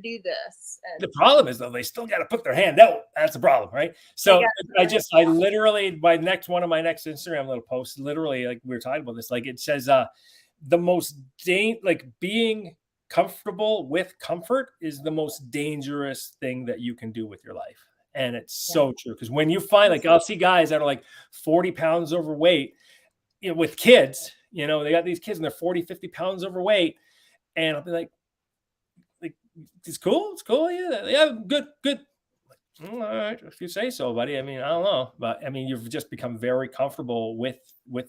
do this. And The problem is though, they still got to put their hand out. That's the problem, right? they So got I literally, one of my next Instagram little posts, literally, like we were talking about this, like it says, the most like being comfortable with comfort is the most dangerous thing that you can do with your life. And it's so true. Because when you find, like, I'll see guys that are like 40 pounds overweight, with kids, they got these kids and they're 40, 50 pounds overweight. And I'll be like, it's cool. It's cool. Yeah. Good. All right, if you say so, buddy. I mean, I don't know, but I mean, you've just become very comfortable with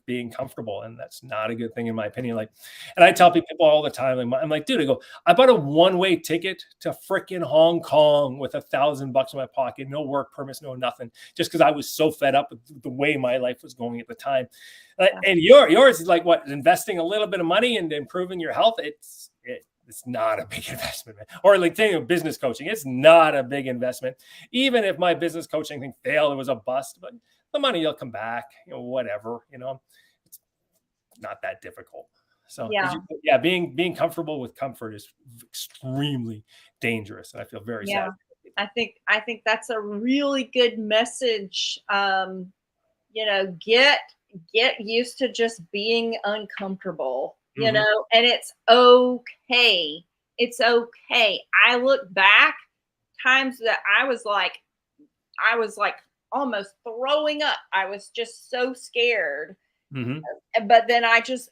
being comfortable, and that's not a good thing in my opinion. Like, and I tell people all the time, I'm like, dude, I bought a one-way ticket to freaking Hong Kong with $1,000 in my pocket, no work permits, no nothing, just because I was so fed up with the way my life was going at the time. And yours is like what, investing a little bit of money and improving your health. It's not a big investment, man. Or like taking business coaching, it's not a big investment. Even if my business coaching thing failed, it was a bust, but the money will come back, whatever, it's not that difficult. So being comfortable with comfort is extremely dangerous. And I feel very sad. I think that's a really good message. Get used to just being uncomfortable. Mm-hmm. And it's okay. It's okay. I look back times that I was like almost throwing up. I was just so scared. Mm-hmm. But then I just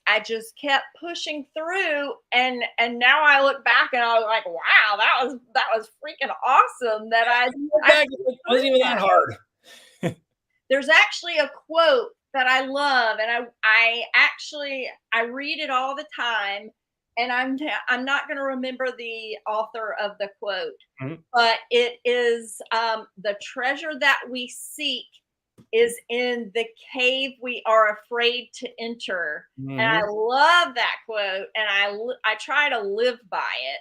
kept pushing through, and now I look back and I was like, wow, that was freaking awesome. That it wasn't even that hard. There's actually a quote that I love, and I read it all the time, and I'm not going to remember the author of the quote, but it is the treasure that we seek is in the cave we are afraid to enter. And I love that quote, and I try to live by it.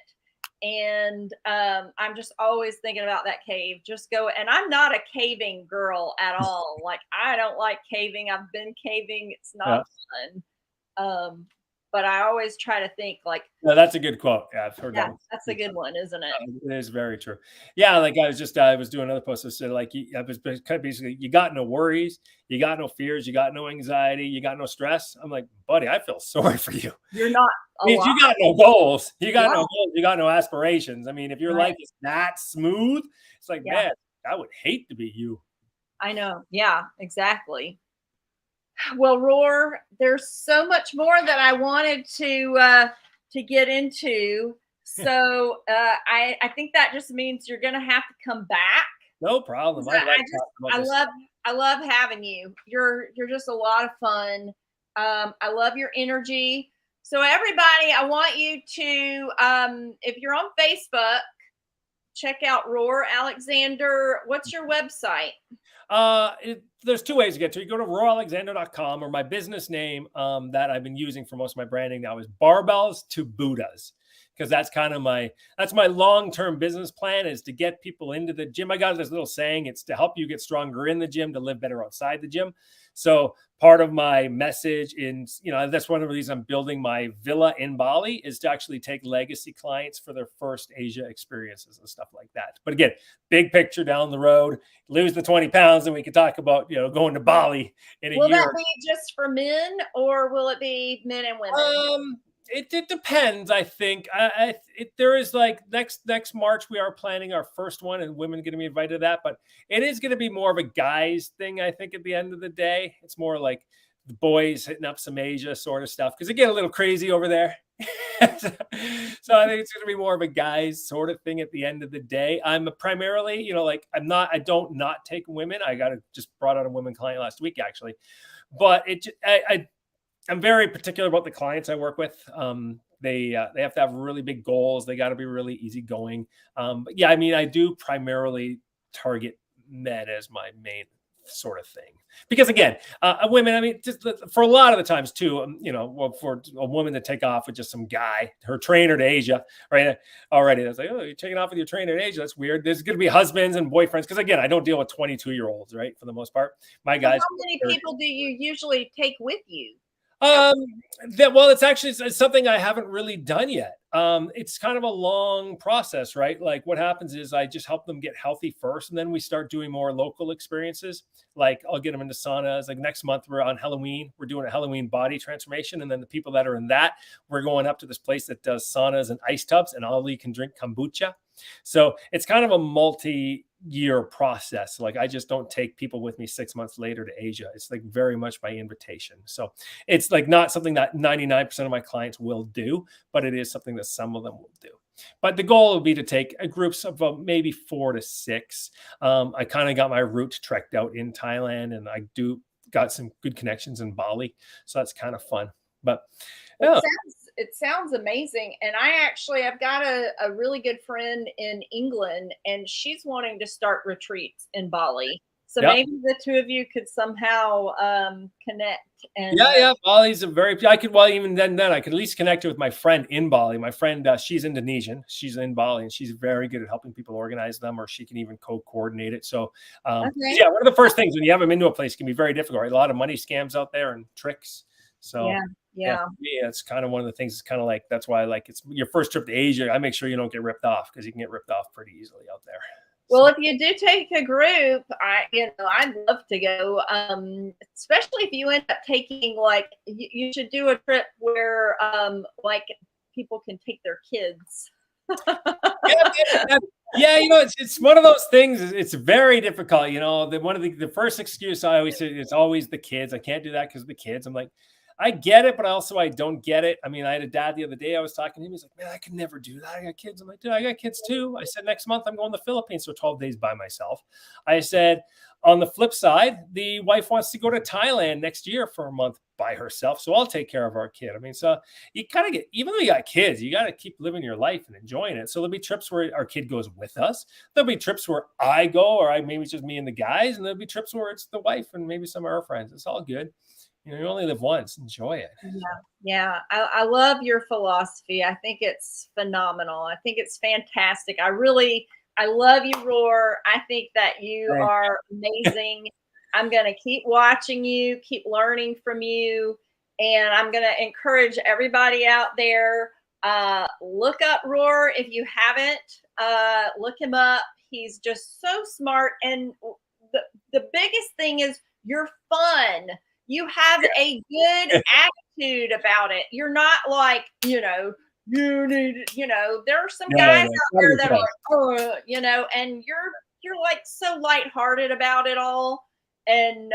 And I'm just always thinking about that cave. Just go. And I'm not a caving girl at all. Like, I don't like caving. I've been caving. It's not fun. But I always try to think like, no, that's a good quote. Yeah, I've heard that. That's a good one, isn't it? It is very true. Yeah, like I was doing another post that said, like, I was kind of basically, you got no worries, you got no fears, you got no anxiety, you got no stress. I'm like, buddy, I feel sorry for you. You're not. You got no goals. You got no goals. You got no aspirations. I mean, if your life is that smooth, it's like, man, I would hate to be you. I know. Yeah, exactly. Well, Roar, there's so much more that I wanted to get into. So I think that just means you're going to have to come back. No problem. I love having you. You're just a lot of fun. I love your energy. So everybody, I want you to, if you're on Facebook, check out Roar Alexander. What's your website? There's two ways to get to it. You go to roaralexander.com, or my business name that I've been using for most of my branding now is Barbells to Buddhas, because that's my long-term business plan, is to get people into the gym. I got this little saying, it's to help you get stronger in the gym to live better outside the gym. So part of my message that's one of the reasons I'm building my villa in Bali, is to actually take legacy clients for their first Asia experiences and stuff like that. But again, big picture down the road, lose the 20 pounds, and we can talk about, going to Bali in a year. Will that be just for men, or will it be men and women? It depends. I think there is, like, next March we are planning our first one, and women are going to be invited to that. But it is going to be more of a guys thing. I think at the end of the day, it's more like the boys hitting up some Asia sort of stuff because it get a little crazy over there. So I think it's going to be more of a guys sort of thing at the end of the day. I'm primarily, you know, like I don't not take women. I just brought out a women client last week actually, but I'm very particular about the clients I work with. They have to have really big goals. They got to be really easygoing. But yeah, I mean, I do primarily target men as my main sort of thing because again, women, I mean, just for a lot of the times too, you know, well, for a woman to take off with just some guy, her trainer to Asia, right? Already, it's like, oh, you're taking off with your trainer to Asia. That's weird. There's going to be husbands and boyfriends because again, I don't deal with 22-year-olds, right? For the most part, my guys. How many people do you usually take with you? Well, it's something I haven't really done yet. It's kind of a long process, right? Like what happens is I just help them get healthy first, and then we start doing more local experiences. Like I'll get them into saunas. Like next month, we're on Halloween. We're doing a Halloween body transformation, and then the people that are in that, we're going up to this place that does saunas and ice tubs, and all you can drink kombucha. So it's kind of a multi-year process. Like I just don't take people with me 6 months later to Asia. It's like very much by invitation. So it's like not something that 99% of my clients will do, but it is something that some of them will do. But the goal would be to take groups of maybe 4 to 6. I kind of got my route trekked out in Thailand, and I got some good connections in Bali. So that's kind of fun. But yeah. It sounds amazing. And I've got a really good friend in England, and she's wanting to start retreats in Bali. So maybe the two of you could somehow connect. And Bali's even then I could at least connect with my friend in Bali. My friend, she's Indonesian. She's in Bali, and she's very good at helping people organize them, or she can even co-coordinate it. So one of the first things when you have them into a place can be very difficult, right? A lot of money scams out there and tricks. So yeah, it's kind of one of the things. It's kind of like that's why it's your first trip to Asia. I make sure you don't get ripped off because you can get ripped off pretty easily out there. Well, if you do take a group, I'd love to go. Especially if you end up taking you should do a trip where people can take their kids. Yeah, it's one of those things. It's very difficult. One of the first excuse I always say is always the kids. I can't do that because of the kids. I'm like, I get it, but also I don't get it. I mean, I had a dad the other day. I was talking to him. He's like, man, I could never do that. I got kids. I'm like, dude, I got kids too. I said, next month I'm going to the Philippines for 12 days by myself. I said, on the flip side, the wife wants to go to Thailand next year for a month by herself. So I'll take care of our kid. I mean, so you kind of get, even though you got kids, you got to keep living your life and enjoying it. So there'll be trips where our kid goes with us. There'll be trips where I go, or maybe it's just me and the guys. And there'll be trips where it's the wife and maybe some of our friends. It's all good. You only live once. Enjoy it. Yeah. I love your philosophy. I think it's phenomenal. I think it's fantastic. I love you, Roar. I think that you are amazing. I'm going to keep watching you, keep learning from you. And I'm going to encourage everybody out there, look up Roar. If you haven't, look him up. He's just so smart. And the biggest thing is you're fun. You have a good attitude about it. You're not like, you need, there are some guys out there that are like, and you're like so lighthearted about it all. And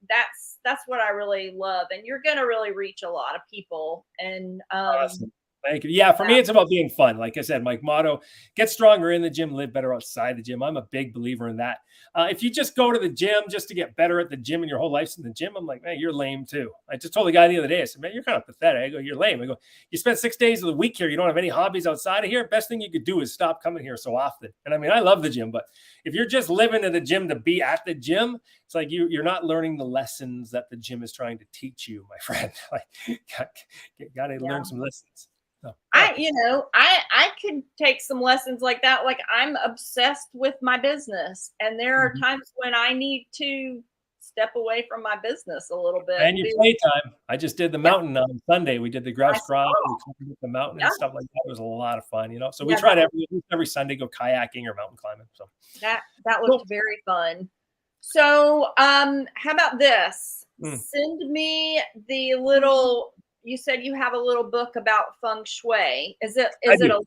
that's what I really love. And you're going to really reach a lot of people. And awesome. Thank you. Yeah, for me, it's about being fun. Like I said, my motto, get stronger in the gym, live better outside the gym. I'm a big believer in that. If you just go to the gym just to get better at the gym and your whole life's in the gym, I'm like, man, you're lame too. I just told the guy the other day, I said, man, you're kind of pathetic. I go, you're lame. I go, you spend 6 days of the week here. You don't have any hobbies outside of here. Best thing you could do is stop coming here so often. And I mean, I love the gym, but if you're just living in the gym to be at the gym, it's like you're not learning the lessons that the gym is trying to teach you, my friend. Like, got to learn some lessons. So, I could take some lessons like that. Like I'm obsessed with my business, and there are times when I need to step away from my business a little bit. And your playtime. I just did the mountain on Sunday. We did the grouse grind, we climbed the mountain and stuff like that. It was a lot of fun, So we tried every Sunday go kayaking or mountain climbing. So that looked very fun. So how about this? Send me the little. You said you have a little book about feng shui. Is it a link?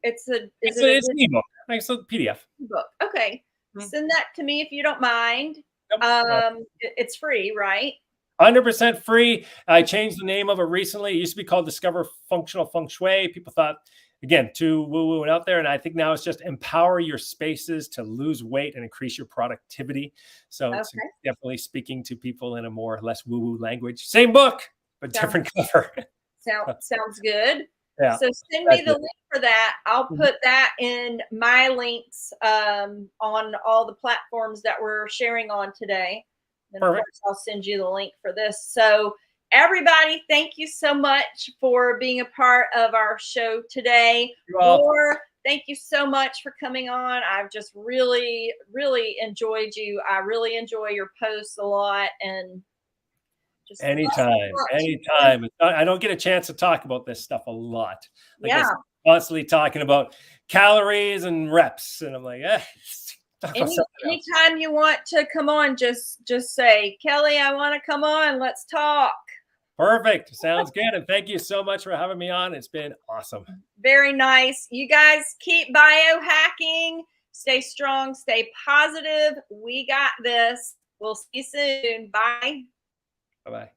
It's an ebook. It's a PDF book. Okay. Send that to me if you don't mind. Nope. It's free, right? 100% free. I changed the name of it recently. It used to be called Discover Functional Feng Shui. People thought, again, too woo-woo and out there. And I think now it's just empower your spaces to lose weight and increase your productivity. So it's definitely speaking to people in a more less woo-woo language. Same book, but different cover. Sounds good. Yeah. So send me the link for that. I'll put that in my links on all the platforms that we're sharing on today. And of course, I'll send you the link for this. So everybody, thank you so much for being a part of our show today. Or thank you so much for coming on. I've just really, really enjoyed you. I really enjoy your posts a lot. And just anytime. I don't get a chance to talk about this stuff a lot. Like I'm constantly talking about calories and reps. And I'm like, anytime you want to come on, just say, Kelly, I want to come on. Let's talk. Perfect. Sounds good. And thank you so much for having me on. It's been awesome. Very nice. You guys keep biohacking. Stay strong. Stay positive. We got this. We'll see you soon. Bye. Bye-bye.